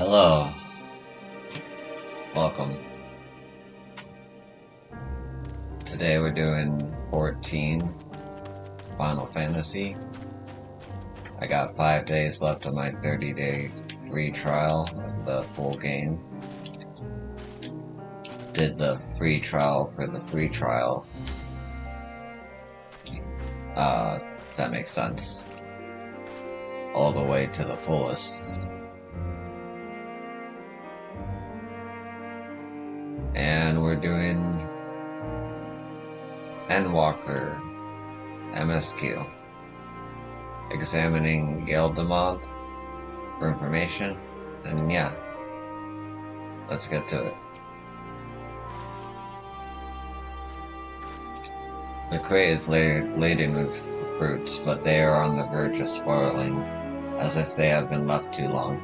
Hello, welcome. Today we're doing 14 Final Fantasy. I got 5 days left of my 30-day free trial of the full game. Did the free trial for the free trial. If that makes sense. All the way to the fullest. And we're doing endwalker MSQ. Examining Yildamod for information, and yeah, let's get to it. The crate is laden with fruits, but they are on the verge of spoiling, as if they have been left too long.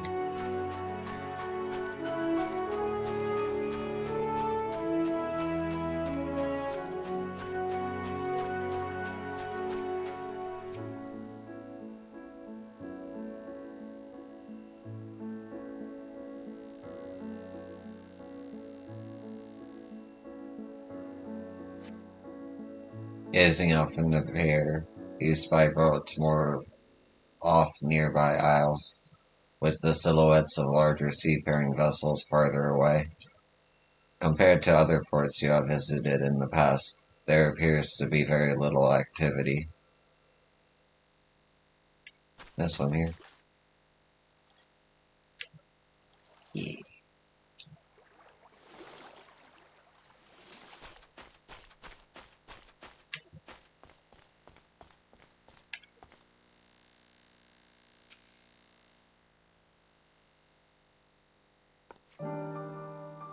Gazing out from the pier, you spy boats more off nearby isles, with the silhouettes of larger seafaring vessels farther away. Compared to other ports you have visited in the past, there appears to be very little activity. This one here. Yeah.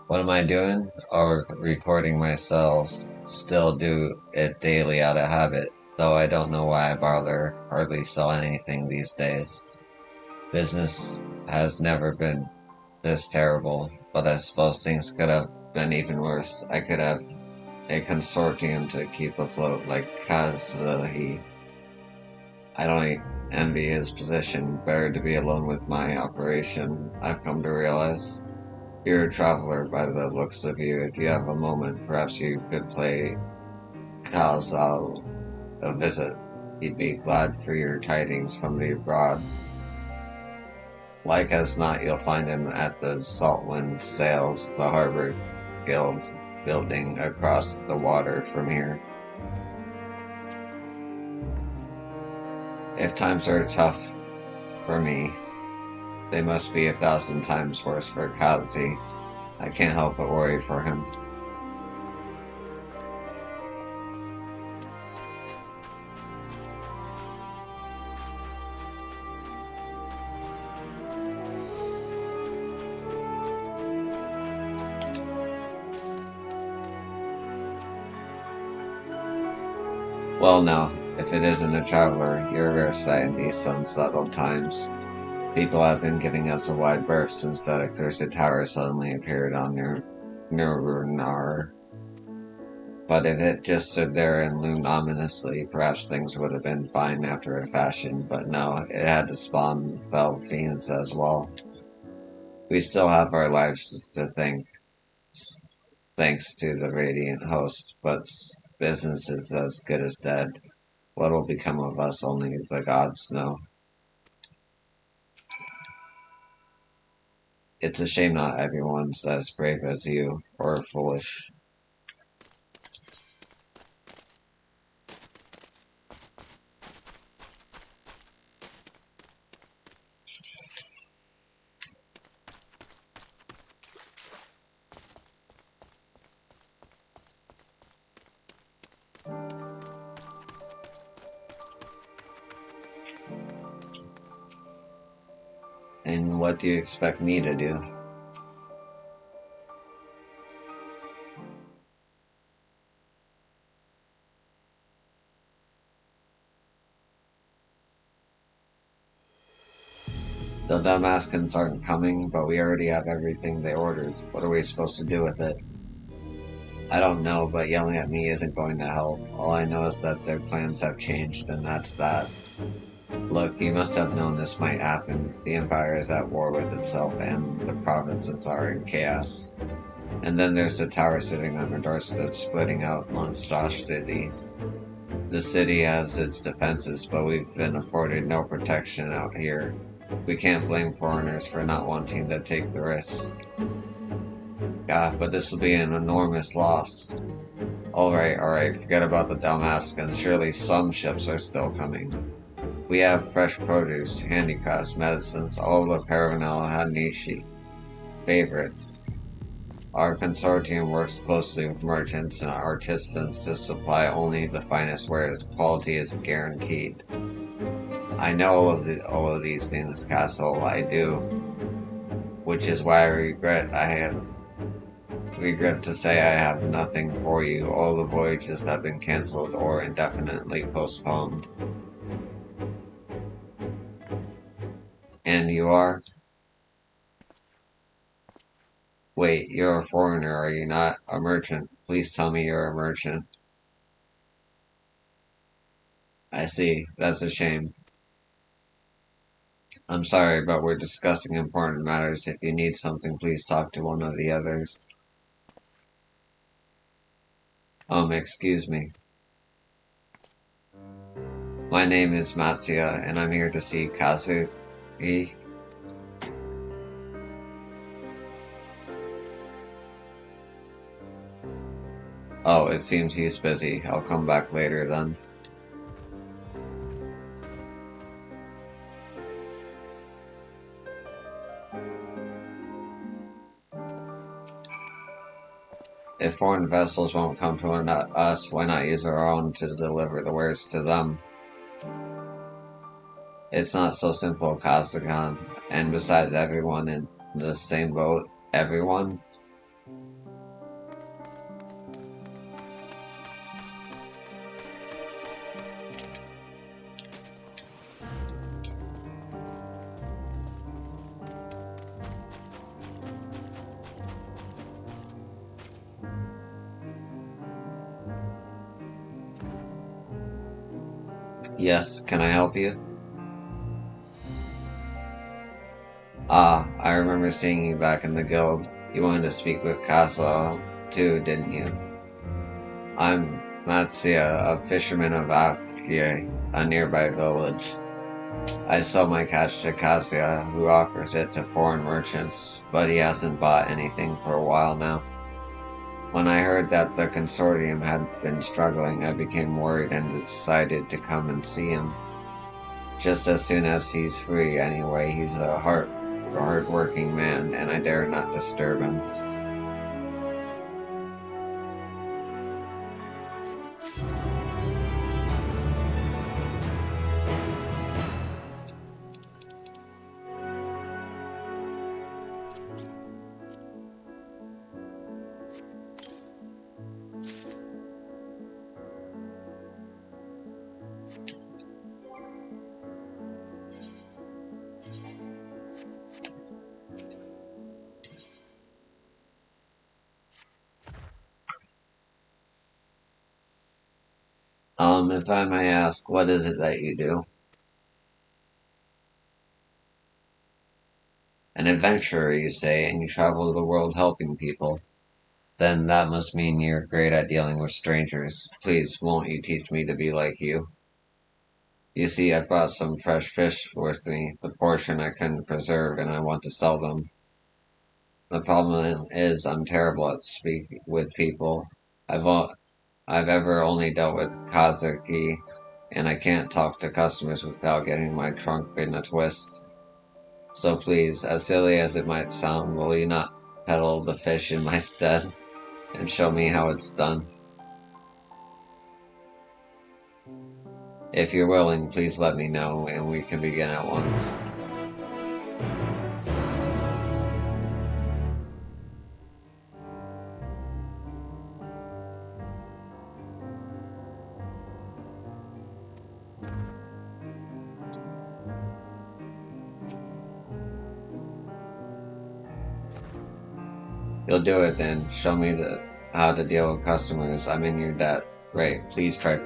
What am I doing? Oh, recording my cells. Still do it daily out of habit, though I don't know why I bother. Hardly sell anything these days. Business has never been this terrible, but I suppose things could have been even worse. I could have a consortium to keep afloat like Kazuhi. I don't envy his position. Better to be alone with my operation, I've come to realize. You're a traveler by the looks of you. If you have a moment, perhaps you could play Kazal a visit. He'd be glad for your tidings from the abroad. Like as not, you'll find him at the Saltwind Sails, the harbor guild building across the water from here. If times are tough for me, they must be 1,000 times worse for Kazi. I can't help but worry for him. Well now, if it isn't a traveler, you're a rare sight in these unsettled times. People have been giving us a wide berth since that accursed tower suddenly appeared on Nurnar. But if it just stood there and loomed ominously, perhaps things would have been fine after a fashion, but no, it had to spawn fell fiends as well. We still have our lives to thank, thanks to the Radiant Host, but business is as good as dead. What will become of us only the gods know. It's a shame not everyone's as brave as you, or foolish. And what do you expect me to do? The Damascans aren't coming, but we already have everything they ordered. What are we supposed to do with it? I don't know, but yelling at me isn't going to help. All I know is that their plans have changed, and that's that. Look, you must have known this might happen. The Empire is at war with itself, and the provinces are in chaos. And then there's the tower sitting on our doorstep, splitting out monstrosities. The city has its defenses, but we've been afforded no protection out here. We can't blame foreigners for not wanting to take the risk. Yeah, but this will be an enormous loss. Alright, forget about the Dalmascans. Surely some ships are still coming. We have fresh produce, handicrafts, medicines, all the Paravanel Hanishi favorites. Our consortium works closely with merchants and artisans to supply only the finest wares. Quality is guaranteed. I know all of these things, Castle. I do, which is why regret to say I have nothing for you. All the voyages have been cancelled or indefinitely postponed. And you are? Wait, you're a foreigner, are you not? A merchant. Please tell me you're a merchant. I see. That's a shame. I'm sorry, but we're discussing important matters. If you need something, please talk to one of the others. Excuse me. My name is Matsuya, and I'm here to see Kazuki. Oh, it seems he's busy. I'll come back later then. If foreign vessels won't come to us, why not use our own to deliver the wares to them? It's not so simple, Kazakan. And besides, everyone in the same boat. Everyone? Yes, can I help you? Ah, I remember seeing you back in the guild. You wanted to speak with Kasa too, didn't you? I'm Matsuya, a fisherman of Akie, a nearby village. I sell my catch to Kazuya, who offers it to foreign merchants, but he hasn't bought anything for a while now. When I heard that the consortium had been struggling, I became worried and decided to come and see him. Just as soon as he's free, anyway. He's a hard-working man, and I dare not disturb him. If I may ask, what is it that you do? An adventurer, you say, and you travel the world helping people. Then that must mean you're great at dealing with strangers. Please, won't you teach me to be like you? You see, I brought some fresh fish with me, the portion I couldn't preserve, and I want to sell them. The problem is I'm terrible at speaking with people. I've I've ever only dealt with Kazuki, and I can't talk to customers without getting my trunk in a twist. So please, as silly as it might sound, will you not peddle the fish in my stead and show me how it's done? If you're willing, please let me know and we can begin at once. You'll do it then. Show me how to deal with customers. I'm in your debt. Right, please try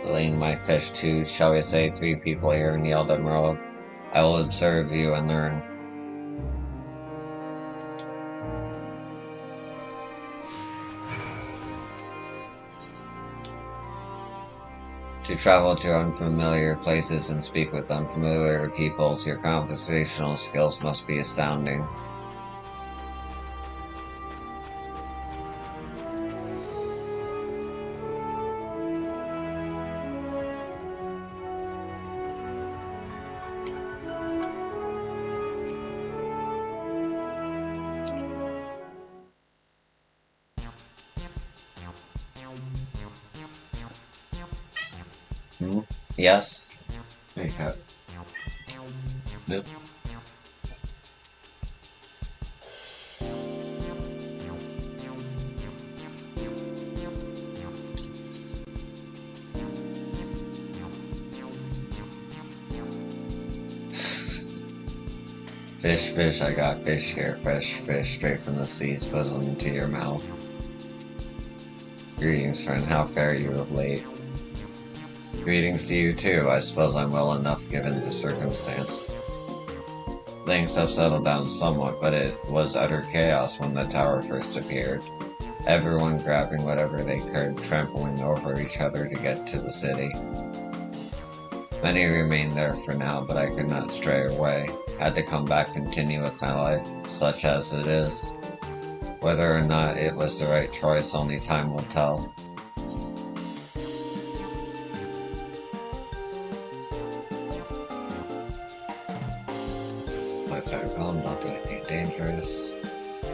selling my fish to, shall we say, 3 people here in the Elden World. I will observe you and learn. To travel to unfamiliar places and speak with unfamiliar peoples, your conversational skills must be astounding. Hmm? Yes? Okay. Nope. Fish, fish, I got fish here. Fresh fish straight from the sea's bosom into your mouth. Greetings, friend. How fare you of late? Greetings to you too. I suppose I'm well enough given the circumstance. Things have settled down somewhat, but it was utter chaos when the tower first appeared. Everyone grabbing whatever they could, trampling over each other to get to the city. Many remained there for now, but I could not stray away. Had to come back, continue with my life, such as it is. Whether or not it was the right choice, only time will tell. Let's have calm, not do anything dangerous.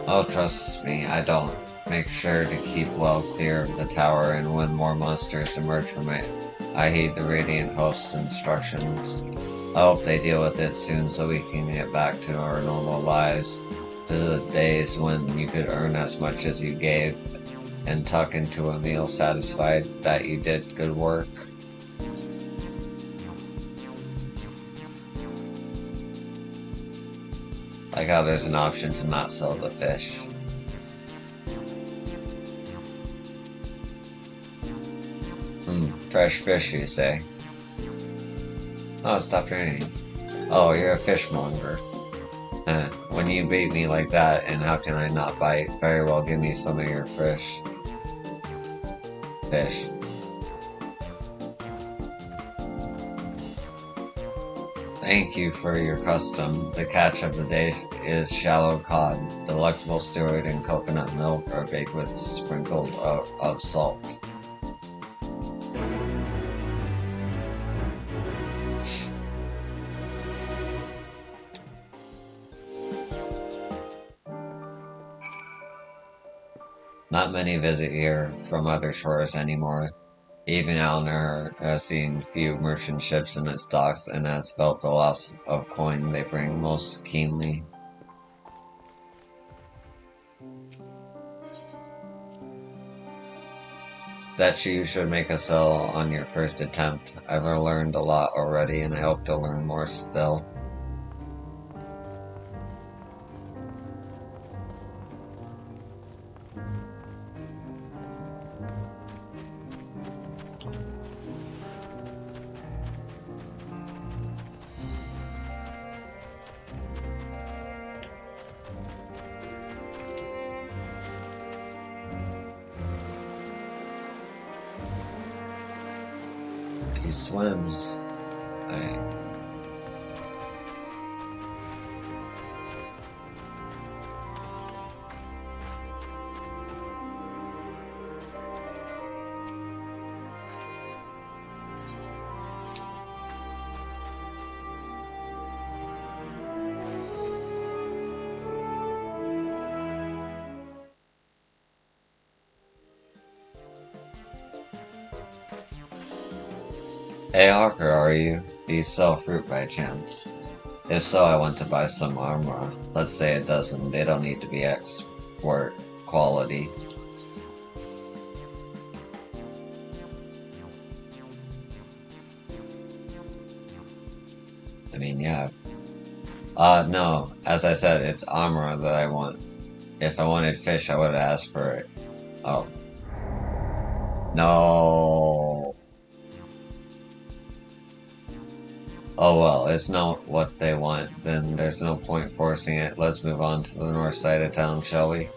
Oh, trust me, I don't. Make sure to keep well clear of the tower, and when more monsters emerge from it, I heed the Radiant Host's instructions. I hope they deal with it soon so we can get back to our normal lives, to the days when you could earn as much as you gave, and tuck into a meal satisfied that you did good work. Like how there's an option to not sell the fish. Fresh fish, you say? Oh, stop raining. Oh, you're a fishmonger. When you bait me like that, and how can I not bite? Very well, give me some of your fish. Fish. Thank you for your custom. The catch of the day is shallow cod. Delectable stewed in coconut milk or baked with sprinkled of salt. Not many visit here from other shores anymore. Even Alner has seen few merchant ships in its docks and has felt the loss of coin they bring most keenly. That you should make a sell on your first attempt. I've learned a lot already and I hope to learn more still. He swims. Hey Hawker, are you? Do you sell fruit by chance? If so, I want to buy some armor. Let's say a dozen. They don't need to be export quality. I mean, yeah. No. As I said, it's armor that I want. If I wanted fish, I would have asked for it. Oh. No. Oh well, it's not what they want, then there's no point forcing it. Let's move on to the north side of town, shall we?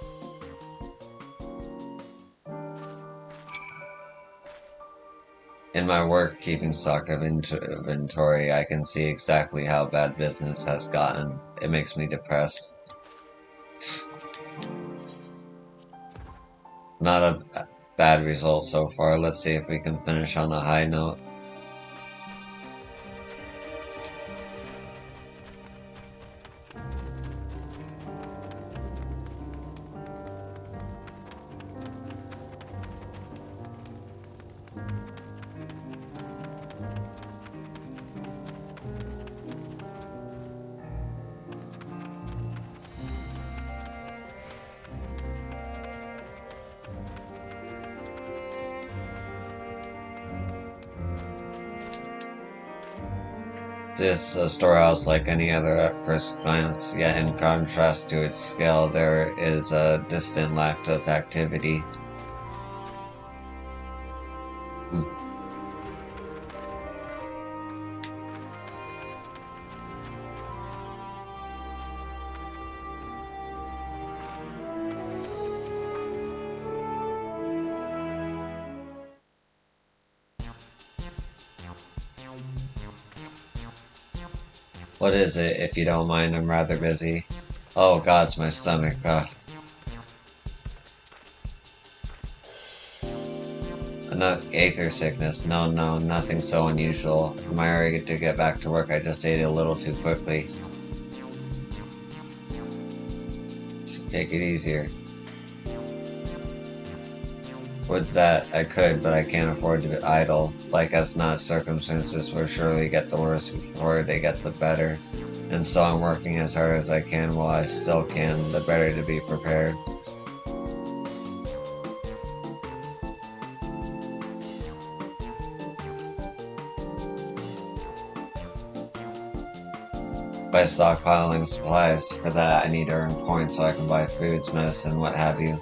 In my work keeping stock of inventory, I can see exactly how bad business has gotten. It makes me depressed. Not a bad result so far. Let's see if we can finish on a high note. This is a storehouse like any other at first glance, yet in contrast to its scale, there is a distant lack of activity. What is it, if you don't mind? I'm rather busy. Oh god, it's my stomach. Enough aether sickness. No, no, nothing so unusual. I'm ready to get back to work. I just ate a little too quickly. Take it easier. Would that I could, but I can't afford to be idle. Like as not, circumstances will surely get the worse before they get the better. And so I'm working as hard as I can while I still can, the better to be prepared. By stockpiling supplies, for that I need to earn points so I can buy foods, medicine, what have you.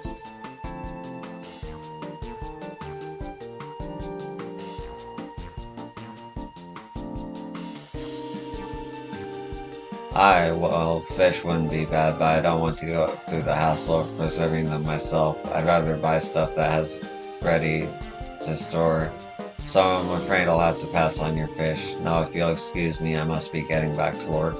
Well, fish wouldn't be bad, but I don't want to go through the hassle of preserving them myself. I'd rather buy stuff that has ready to store. So I'm afraid I'll have to pass on your fish. Now, if you'll excuse me, I must be getting back to work.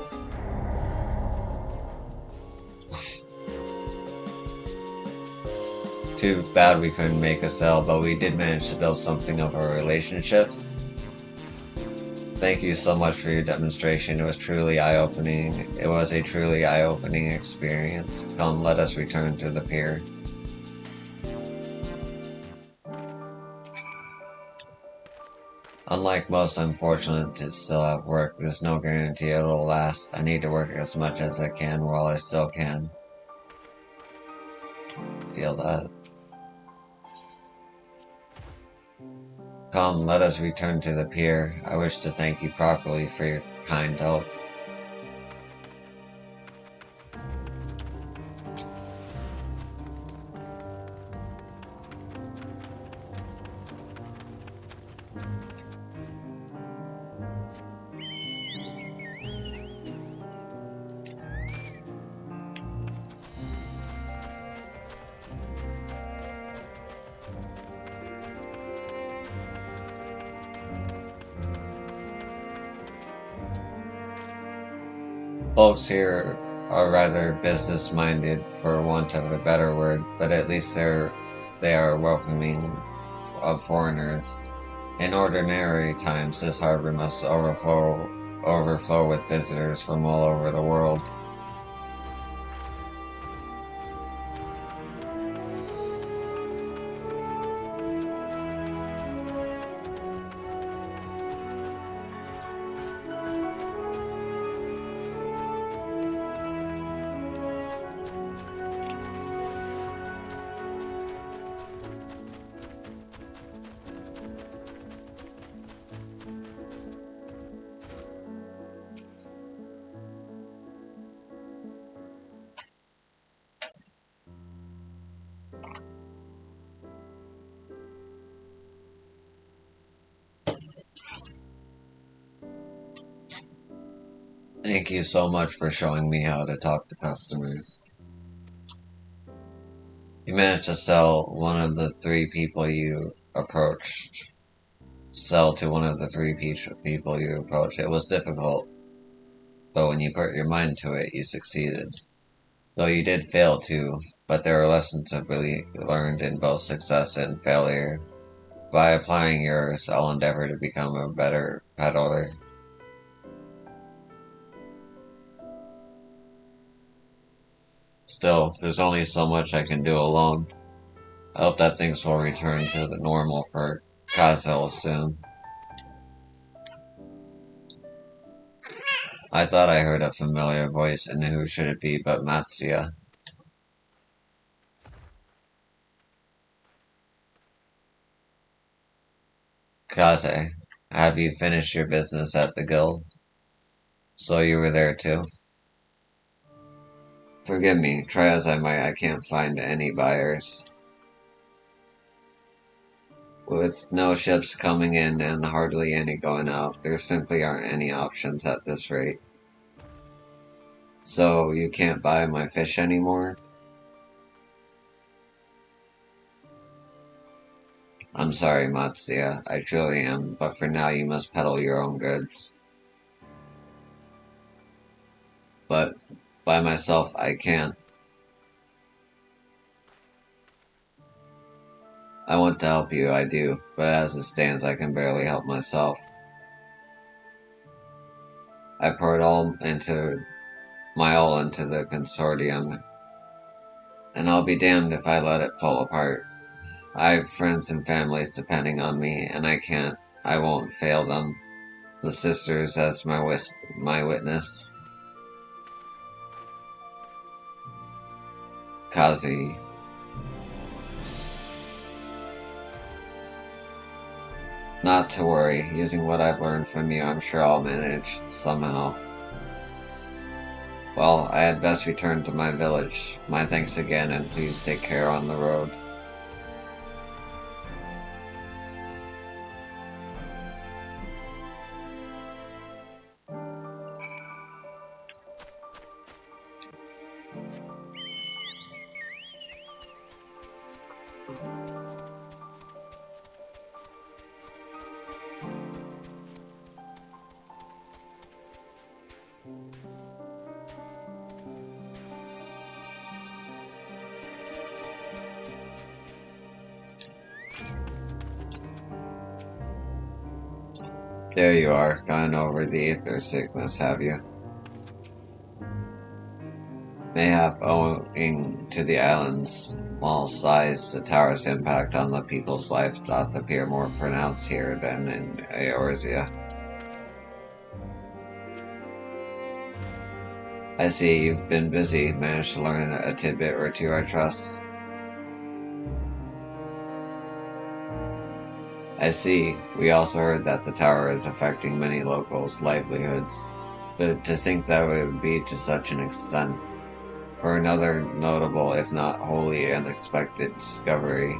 Too bad we couldn't make a sale, but we did manage to build something of a relationship. Thank you so much for your demonstration. It was truly eye-opening. It was a truly eye-opening experience. Come, let us return to the pier. Unlike most, I'm fortunate to still have work. There's no guarantee it'll last. I need to work as much as I can while I still can. Feel that. Come, let us return to the pier. I wish to thank you properly for your kind help. Folks here are rather business-minded, for want of a better word, but at least they are welcoming of foreigners. In ordinary times, this harbor must overflow with visitors from all over the world. Thank you so much for showing me how to talk to customers. You managed to sell one of the three people you approached. Sell to one of the three people you approached. It was difficult, but when you put your mind to it, you succeeded. Though you did fail too, but there are lessons to be learned in both success and failure. By applying yours, I'll endeavor to become a better peddler. Still, there's only so much I can do alone. I hope that things will return to the normal for Kazel soon. I thought I heard a familiar voice, and who should it be but Matsuya? Kaze, have you finished your business at the guild? So you were there too? Forgive me, try as I might, I can't find any buyers. With no ships coming in and hardly any going out, there simply aren't any options at this rate. So you can't buy my fish anymore? I'm sorry, Matsuya, I truly am, but for now you must peddle your own goods. But by myself I can't. I want to help you, I do, but as it stands I can barely help myself. I poured my all into the consortium, and I'll be damned if I let it fall apart. I have friends and families depending on me, and I won't fail them. The sisters as my witness. Kazi. Not to worry, using what I've learned from you, I'm sure I'll manage, somehow. Well, I had best return to my village. My thanks again, and please take care on the road. There you are, gone over the ether sickness, have you? Mayhap owing to the island's small size, the tower's impact on the people's life doth appear more pronounced here than in Eorzea. I see you've been busy, managed to learn a tidbit or two, I trust. I see. We also heard that the tower is affecting many locals' livelihoods, but to think that it would be to such an extent. For another notable, if not wholly unexpected discovery,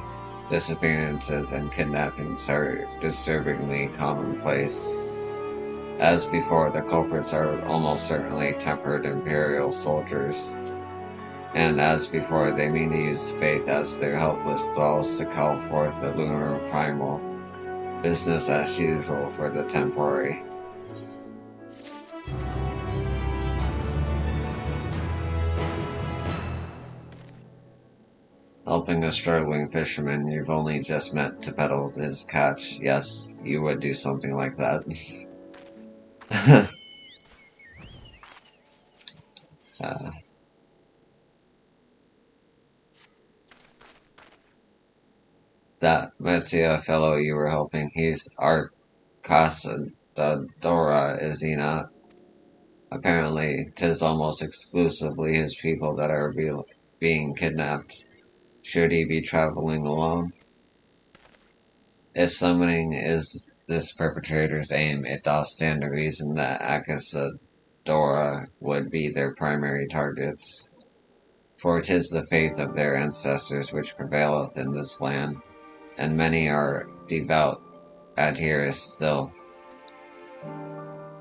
disappearances and kidnappings are disturbingly commonplace. As before, the culprits are almost certainly tempered imperial soldiers, and as before, they mean to use faith as their helpless thralls to call forth the lunar primal. Business as usual for the temporary. Helping a struggling fisherman you've only just met to peddle his catch. Yes, you would do something like that. uh, that Metzia fellow you were helping, he's our Casadora, is he not? Apparently, 'tis almost exclusively his people that are being kidnapped. Should he be traveling alone? If summoning is this perpetrator's aim, it doth stand to reason that Akasadora would be their primary targets. For 'tis the faith of their ancestors which prevaileth in this land, and many are devout adherers still.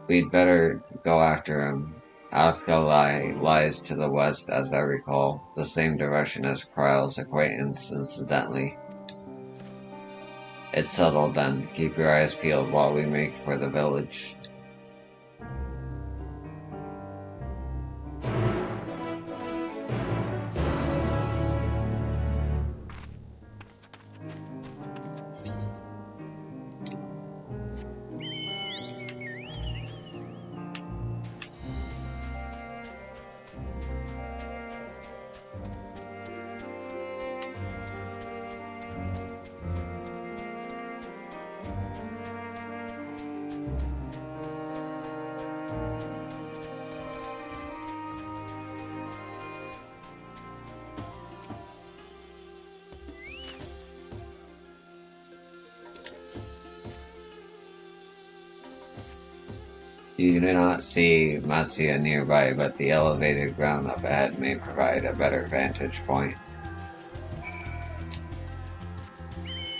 We'd better go after him. Alkali lies to the west, as I recall, the same direction as Kryle's acquaintance, incidentally. It's settled then. Keep your eyes peeled while we make for the village. You do not see Matsuya nearby, but the elevated ground up ahead may provide a better vantage point.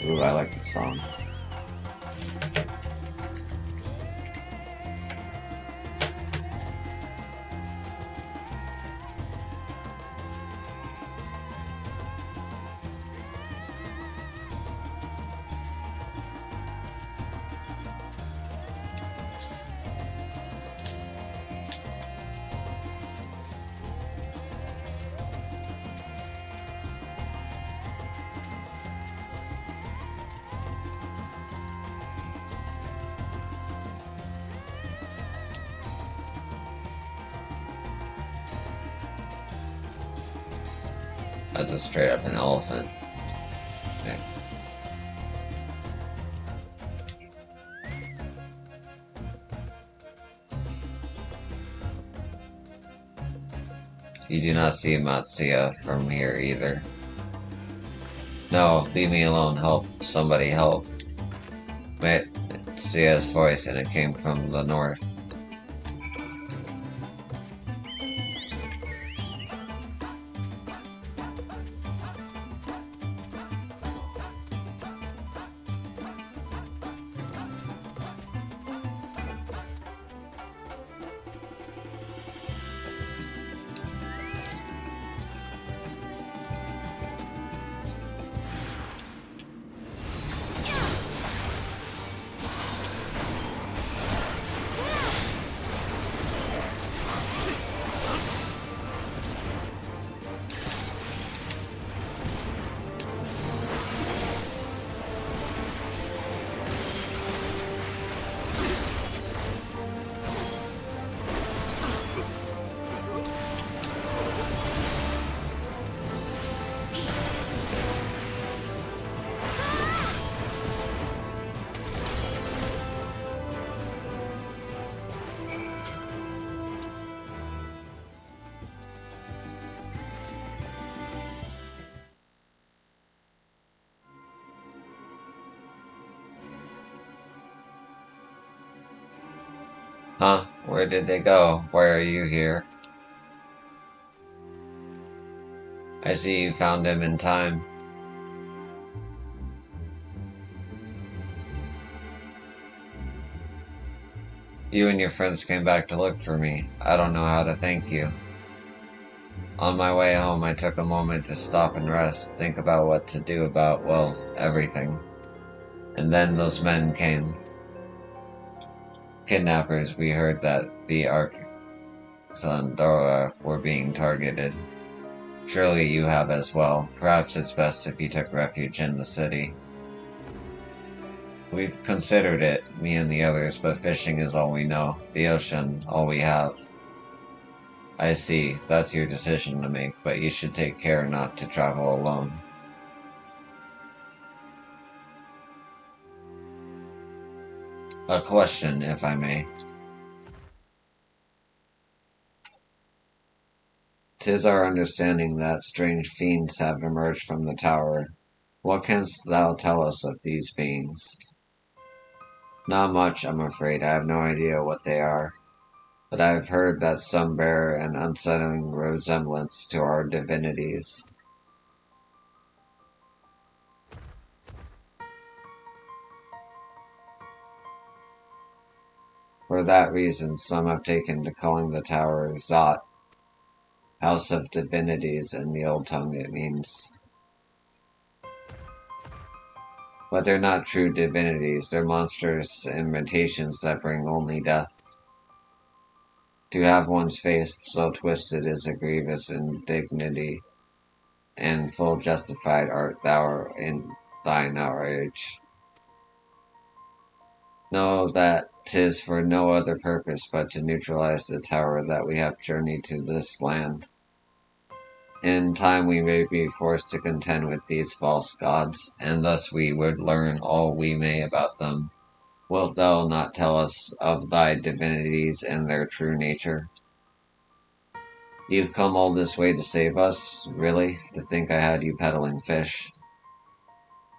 Ooh, I like the song. That's a straight up an elephant. Okay. You do not see Matsuya from here either. No, leave me alone. Help. Somebody help. Matsuya's voice, and it came from the north. Huh? Where did they go? Why are you here? I see you found him in time. You and your friends came back to look for me. I don't know how to thank you. On my way home, I took a moment to stop and rest, think about what to do about, well, everything. And then those men came. Kidnappers. We heard that the Alexandra were being targeted. Surely you have as well. Perhaps it's best if you took refuge in the city. We've considered it, me and the others, but fishing is all we know. The ocean, all we have. I see. That's your decision to make, but you should take care not to travel alone. A question, if I may. 'Tis our understanding that strange fiends have emerged from the tower. What canst thou tell us of these beings? Not much, I'm afraid. I have no idea what they are. But I have heard that some bear an unsettling resemblance to our divinities. For that reason, some have taken to calling the tower Zot, House of Divinities. In the old tongue it means. But they're not true divinities, they're monstrous imitations that bring only death. To have one's face so twisted is a grievous indignity, and full justified art thou in thine outrage. Know that 'tis for no other purpose but to neutralize the tower that we have journeyed to this land. In time we may be forced to contend with these false gods, and thus we would learn all we may about them. Wilt thou not tell us of thy divinities and their true nature? You've come all this way to save us? Really? To think I had you peddling fish?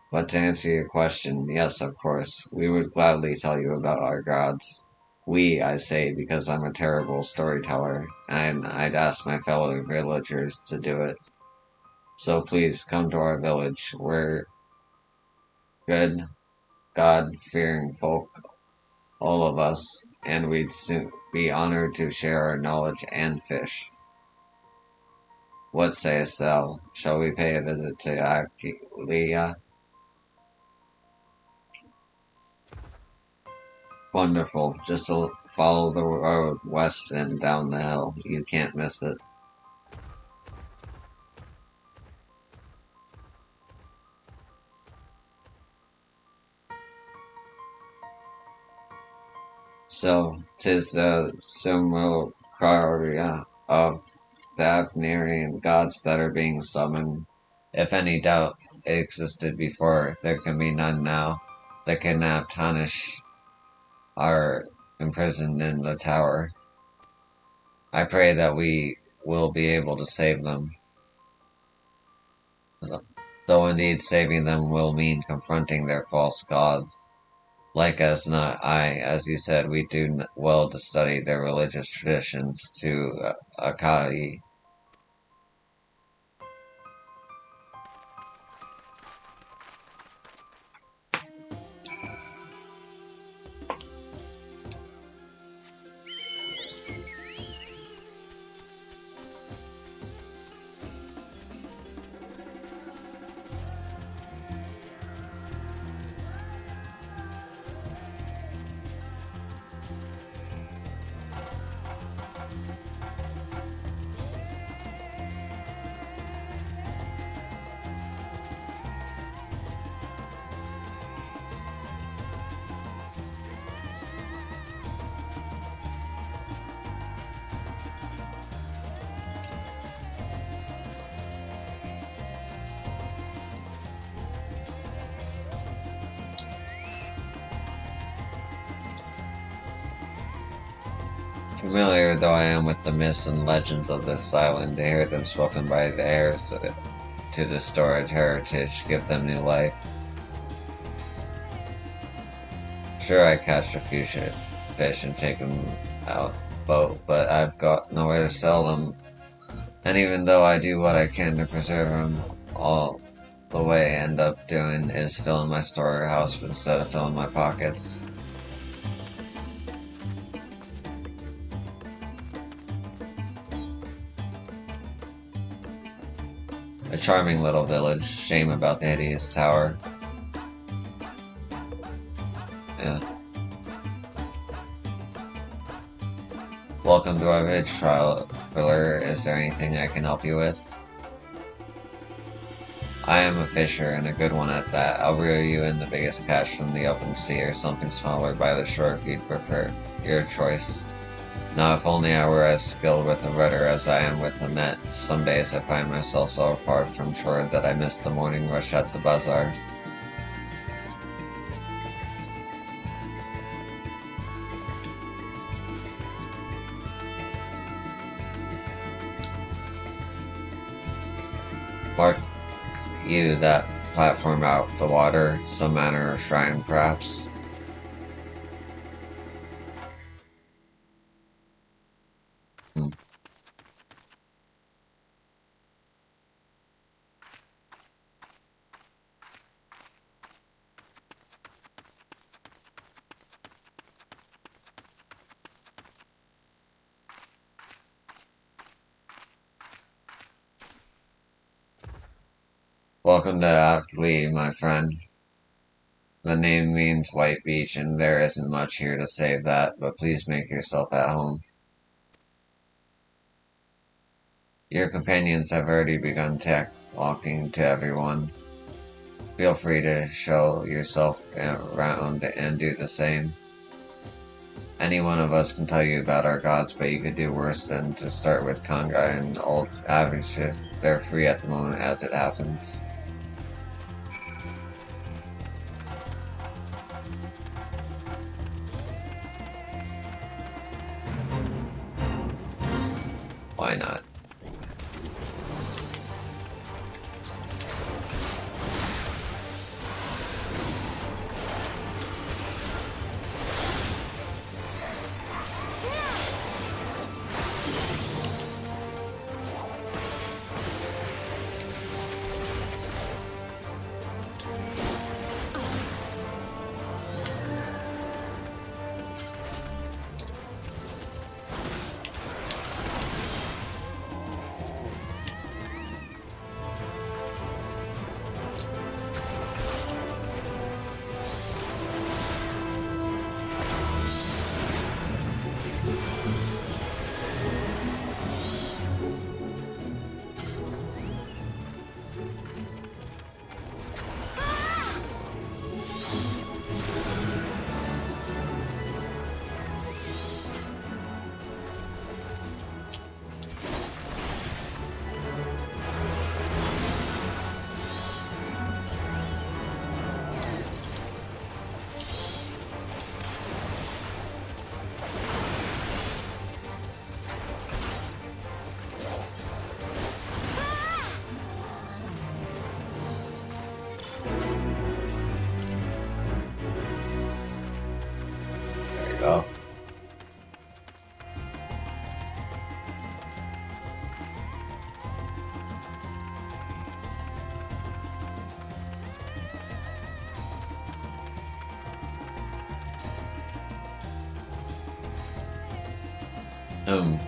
But to answer your question, yes, of course, we would gladly tell you about our gods. We, I say, because I'm a terrible storyteller, and I'd ask my fellow villagers to do it. So please come to our village. We're good, God-fearing folk, all of us, and we'd soon be honored to share our knowledge and fish. What sayest thou? Shall we pay a visit to Aquileia? Wonderful. Just follow the road west and down the hill. You can't miss it. So, 'tis the simulacra of Thavnarian gods that are being summoned. If any doubt existed before, there can be none now. The kidnapped Hanish are imprisoned in the tower. I pray that we will be able to save them. Though indeed saving them will mean confronting their false gods. Like as not, as you said, we do well to study their religious traditions to Akai. Familiar though I am with the myths and legends of this island, to hear them spoken by the heirs to the storied heritage give them new life. Sure, I catch a few fish and take them out boat, but I've got nowhere to sell them. And even though I do what I can to preserve them, all the way I end up doing is filling my storehouse instead of filling my pockets. A charming little village. Shame about the hideous tower. Yeah. Welcome to our village, traveler. Is there anything I can help you with? I am a fisher, and a good one at that. I'll reel you in the biggest catch from the open sea, or something smaller by the shore if you'd prefer. Your choice. Now if only I were as skilled with a rudder as I am with a net. Some days I find myself so far from shore that I miss the morning rush at the bazaar. Mark you that platform out the water, some manner of shrine perhaps? Hmm. Welcome to Akli, my friend. The name means white beach, and there isn't much here to save that, but please make yourself at home. Your companions have already begun talking to everyone. Feel free to show yourself around and do the same. Any one of us can tell you about our gods, but you could do worse than to start with Kanga and old averages. They're free at the moment as it happens. Why not? There you go.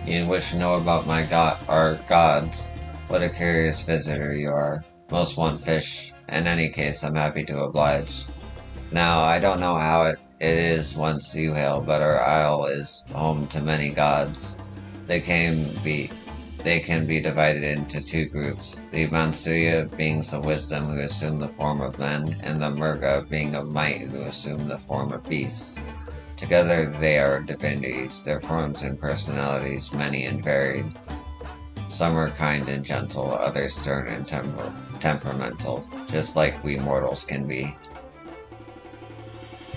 You wish to know about our gods? What a curious visitor you are. Most want fish. In any case, I'm happy to oblige. Now, I don't know how it is once you hail, but our isle is home to many gods. They can be they can be divided into two groups, the Mansuya, beings of wisdom who assume the form of men, and the Murga, being of might who assume the form of beasts. Together they are divinities, their forms and personalities many and varied. Some are kind and gentle, others stern and temperamental, just like we mortals can be.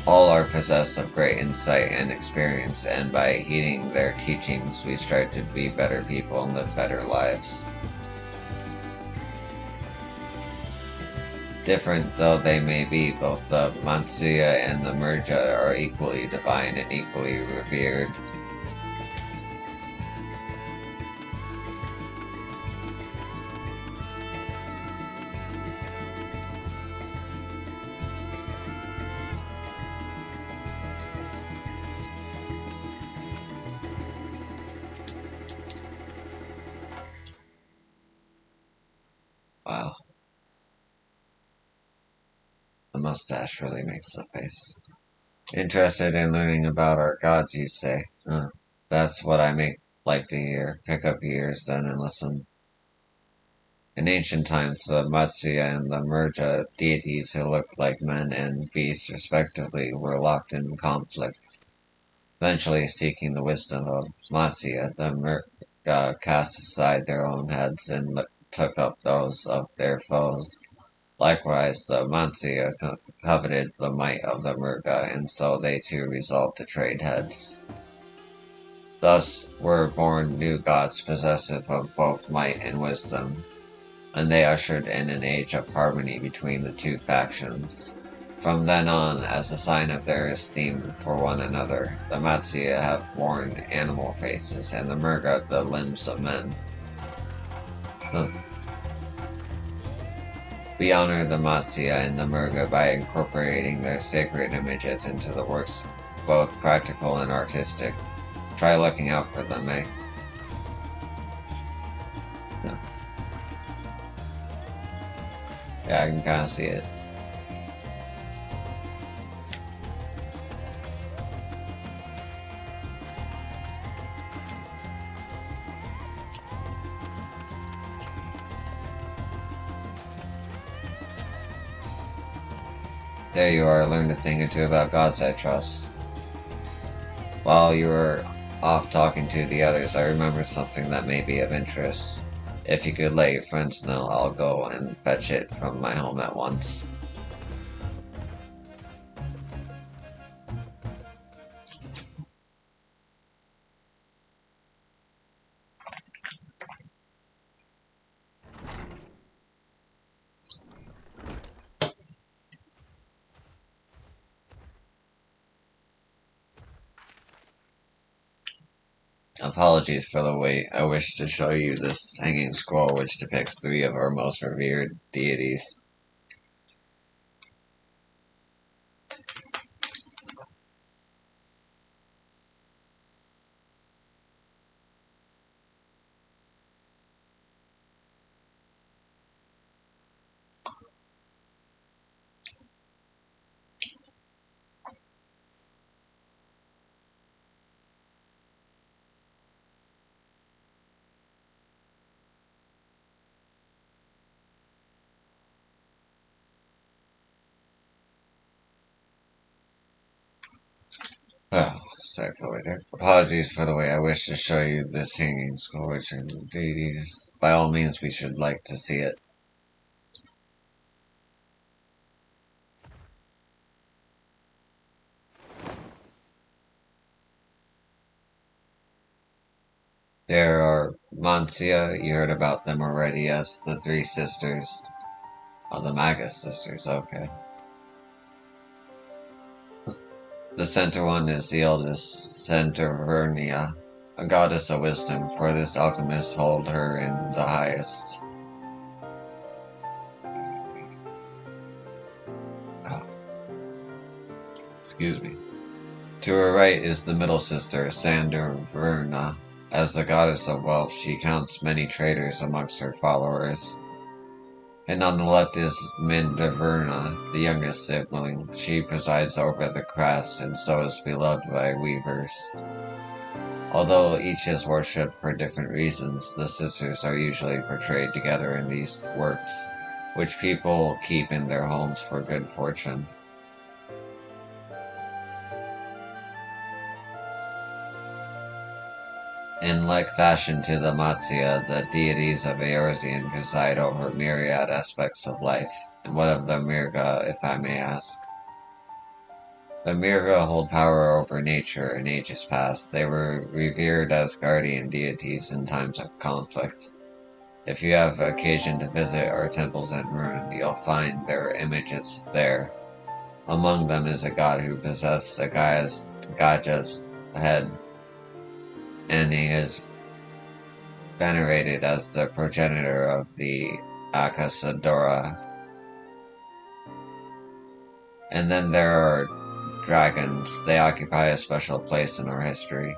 All are possessed of great insight and experience, and by heeding their teachings, we strive to be better people and live better lives. Different though they may be, both the Matsuya and the Murja are equally divine and equally revered. Wow. The mustache really makes the face. Interested in learning about our gods, you say? That's what I like to hear. Pick up your ears then and listen. In ancient times, the Matsya and the Murja deities who looked like men and beasts respectively were locked in conflict. Eventually seeking the wisdom of Matsya, the Murga cast aside their own heads and took up those of their foes. Likewise, the Matsya coveted the might of the Murga, and so they too resolved to trade heads. Thus were born new gods possessive of both might and wisdom, and they ushered in an age of harmony between the two factions. From then on, as a sign of their esteem for one another, the Matsya have worn animal faces, and the Murga the limbs of men. We honor the Matsya and the Murga by incorporating their sacred images into the works, both practical and artistic. Try looking out for them, eh? Yeah, I can kind of see it. There you are, learned a thing or two about gods I trust. While you were off talking to the others, I remembered something that may be of interest. If you could let your friends know, I'll go and fetch it from my home at once. Apologies for the wait. I wish to show you this hanging scroll which depicts three of our most revered deities. Oh, sorry for the wait there. Apologies for the wait. I wish to show you this hanging scroll which are deities. By all means, we should like to see it. There are Mancia, you heard about them already as the three sisters. Oh, the Magus sisters, okay. The center one is the eldest, Centvernia, a goddess of wisdom, for this alchemists hold her in the highest. Oh, excuse me. To her right is the middle sister, Sanderverna. As the goddess of wealth, she counts many traders amongst her followers. And on the left is Minderverna, the youngest sibling. She presides over the crafts and so is beloved by weavers. Although each is worshipped for different reasons, the sisters are usually portrayed together in these works, which people keep in their homes for good fortune. In like fashion to the Matsya, the deities of Eorzean preside over myriad aspects of life. And what of the Mirga, if I may ask? The Mirga hold power over nature in ages past. They were revered as guardian deities in times of conflict. If you have occasion to visit our temples in Rune, you'll find their images there. Among them is a god who possesses a Gaja's head, and he is venerated as the progenitor of the Akasadora. And then there are dragons. They occupy a special place in our history.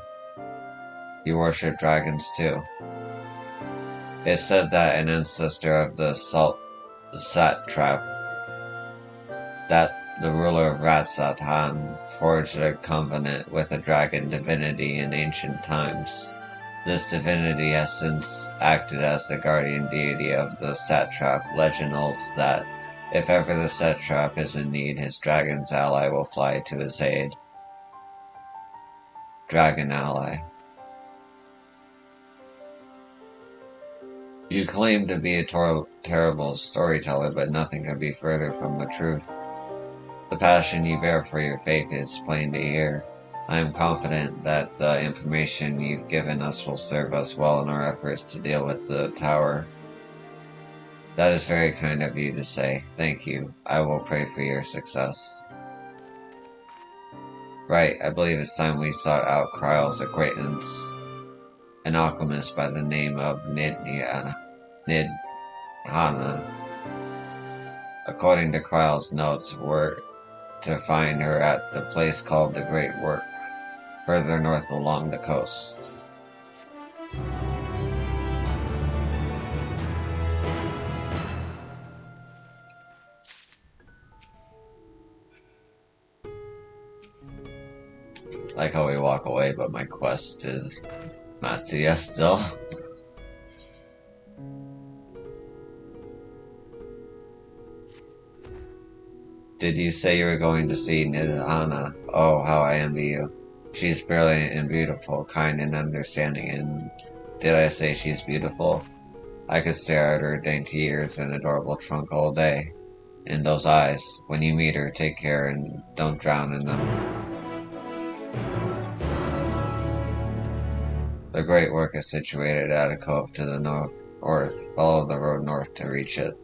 You worship dragons too. It's said that an ancestor of the satrap, that the ruler of Ratsatan, forged a covenant with a dragon divinity in ancient times. This divinity has since acted as the guardian deity of the satrap. Legend holds that if ever the satrap is in need, his dragon's ally will fly to his aid. Dragon ally. You claim to be a terrible storyteller, but nothing could be further from the truth. The passion you bear for your faith is plain to hear. I am confident that the information you've given us will serve us well in our efforts to deal with the tower. That is very kind of you to say. Thank you. I will pray for your success. Right, I believe it's time we sought out Kryle's acquaintance, an alchemist by the name of Nidhana. According to Kryle's notes, we're to find her at the place called the Great Work, further north along the coast. like how we walk away, but my quest is Matsuya still. Did you say you were going to see Nidhana? Oh, how I envy you. She's brilliant and beautiful, kind and understanding, and did I say she's beautiful? I could stare at her dainty ears and adorable trunk all day. And those eyes. When you meet her, take care and don't drown in them. The great work is situated at a cove to the north. Follow the road north to reach it.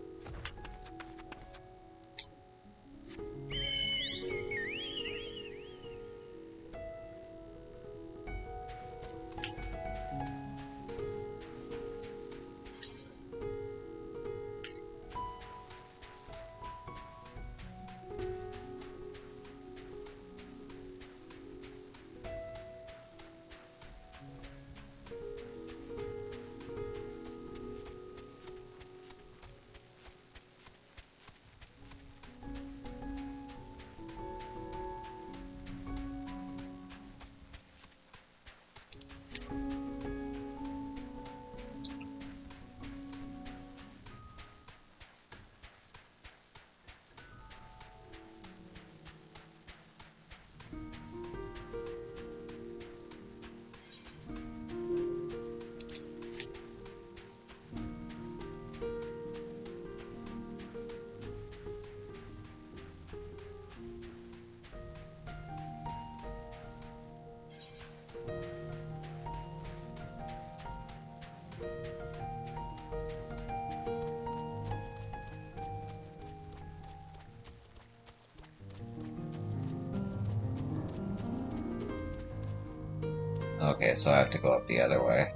Okay, so I have to go up the other way.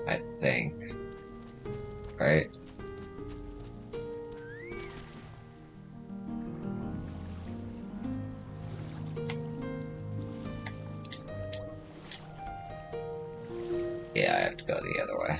I think. Right? Yeah, I have to go the other way.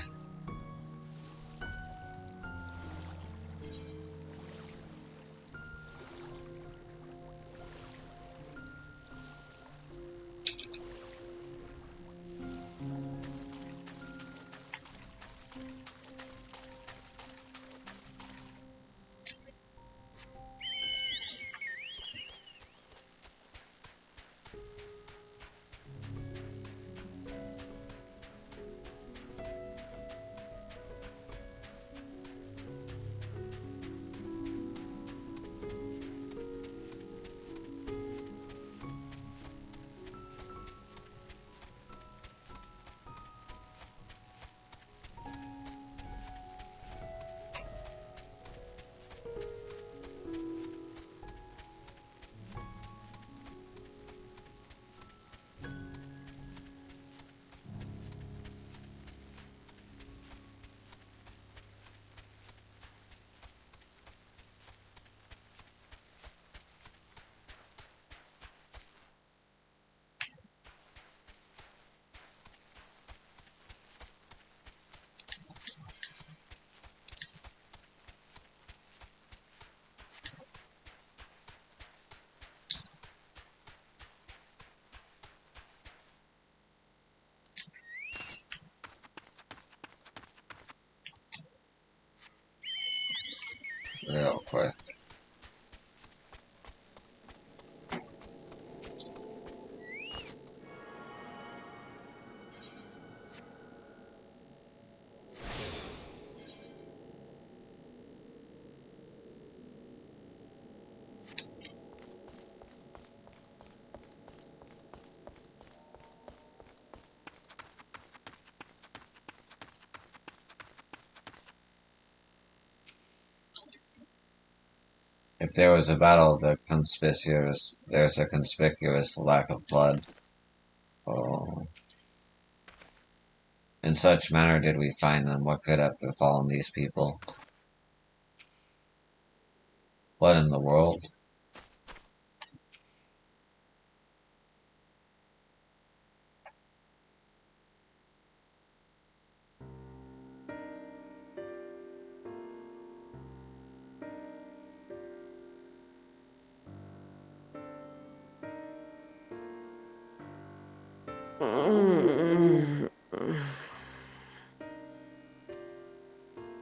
Real quick. If there was a battle, there's a conspicuous lack of blood. Oh. In such manner did we find them. What could have befallen these people? What in the world?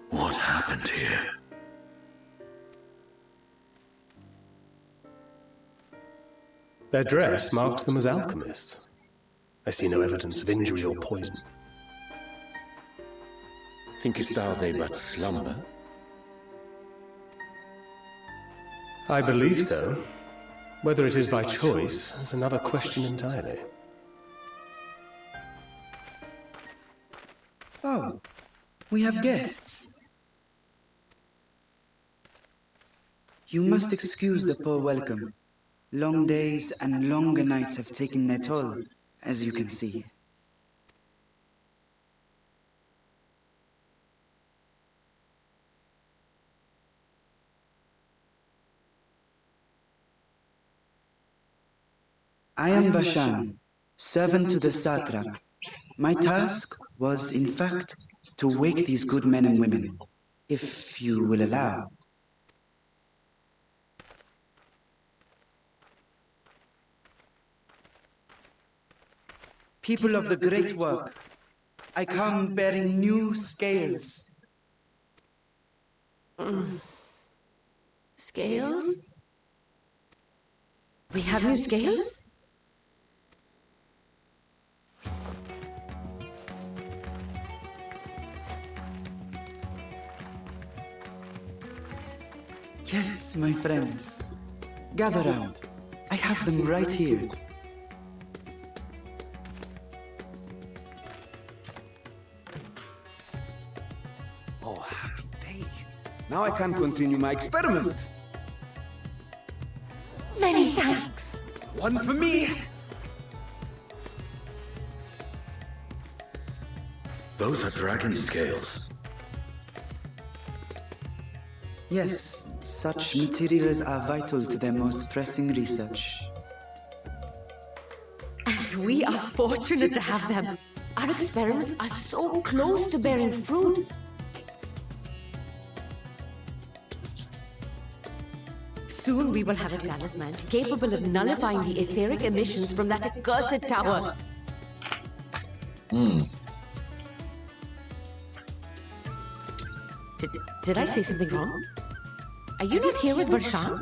What happened here? Their dress marks them as alchemists. I see no evidence of injury or poison. Thinkest thou they but slumber? I believe so. Whether it is by choice is another question entirely. Oh, we have guests. You must excuse the poor welcome. Long days and longer nights have taken their toll, as you can see. I am Vashan, servant to the satrap. My task was, in fact, to wake these good men and women, if you will allow. People of the great work, I come bearing new scales. Scales? We have new scales? Yes, my friends. Gather round. I have them right here. Oh, happy day. Now I can continue my experiment. Many thanks. One for me. Those are dragon scales. Yes, such materials are vital to their most pressing research. And we are fortunate to have them. Our experiments are so close to bearing fruit. Soon we will have a talisman capable of nullifying the etheric emissions from that accursed tower. Did I say something wrong? Are you not here with Varshan?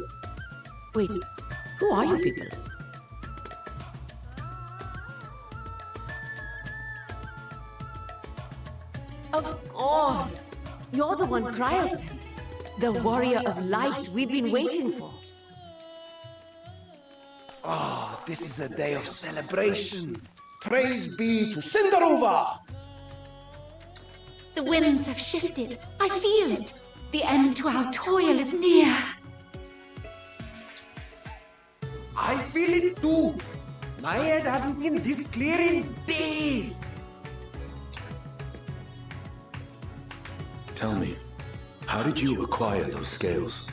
Wait, who are you people? Of course! You're the one Cryo sent. The warrior of light we've been waiting for. Oh, this is a day of celebration. Praise be to Cinderova! The winds have shifted. I feel it. The end to our toil is near. I feel it too. My head hasn't been this clear in days. Tell me, how did you acquire those scales?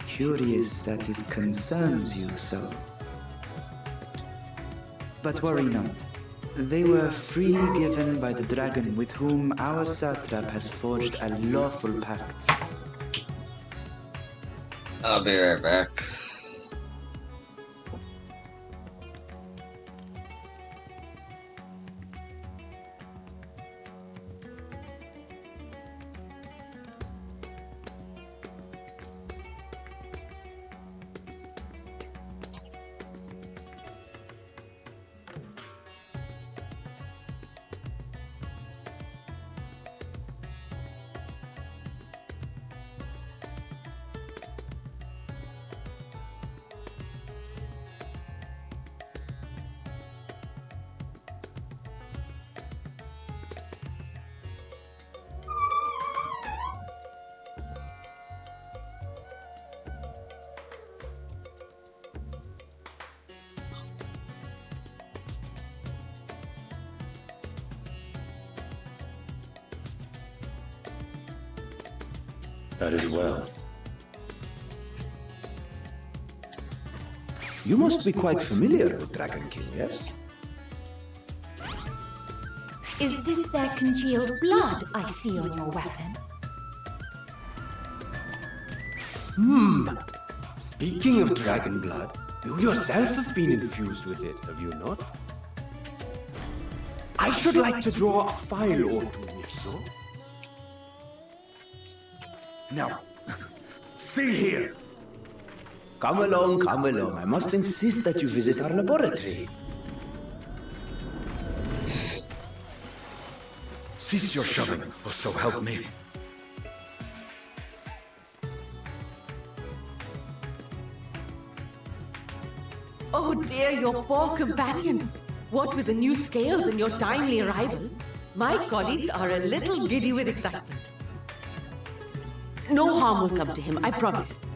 Curious that it concerns you so. But worry not. They were freely given by the dragon with whom our satrap has forged a lawful pact. I'll be right back. That is well. You must be quite familiar with Dragon King, yes? Is this their congealed blood I see on your weapon? Speaking of dragon blood, You yourself have been infused with it, have you not? I should like to draw a file or two, if so. No. See here. Come along, come along. I must insist that you visit our laboratory. Cease your shoving, or so help me. Oh dear, your poor companion. What with the new scales and your timely arrival, my colleagues are a little giddy with excitement. No harm will come to him, I promise.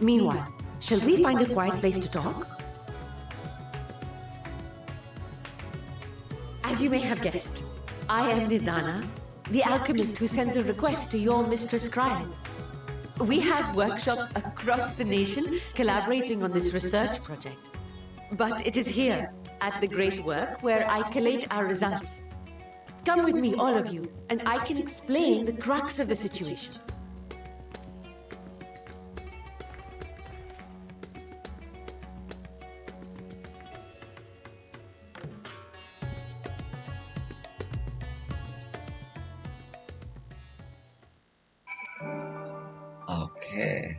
Meanwhile, shall we find a quiet place to talk? As you may have guessed, I am Nidana, the alchemist who sent the request to your Mistress Cryle. We have workshops across the nation collaborating on this research project. But it is here, at the Great Work, where I collate our results. Come with me, all of you, and I can explain the crux of the situation. Okay.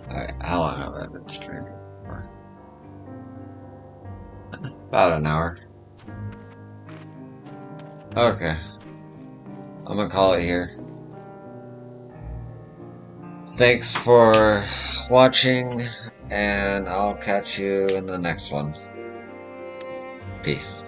Alright, how long have I been streaming for? About an hour. Okay. I'm gonna call it here. Thanks for watching, and I'll catch you in the next one. Peace.